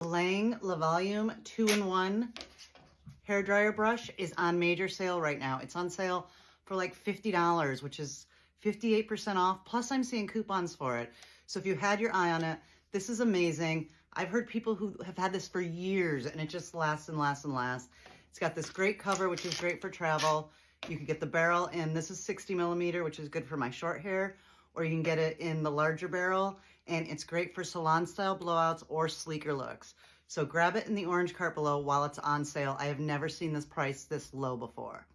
Lang La Volume 2-in-1 hair dryer brush is on major sale right now. It's on sale for like $50, which is 58% off. Plus I'm seeing coupons for it. So if you had your eye on it, this is amazing. I've heard people who have had this for years and it just lasts and lasts and lasts. It's got this great cover, which is great for travel. You can get the barrel in, this is 60 millimeter, which is good for my short hair, or you can get it in the larger barrel, and it's great for salon style blowouts or sleeker looks. So grab it in the orange cart below while it's on sale. I have never seen this price this low before.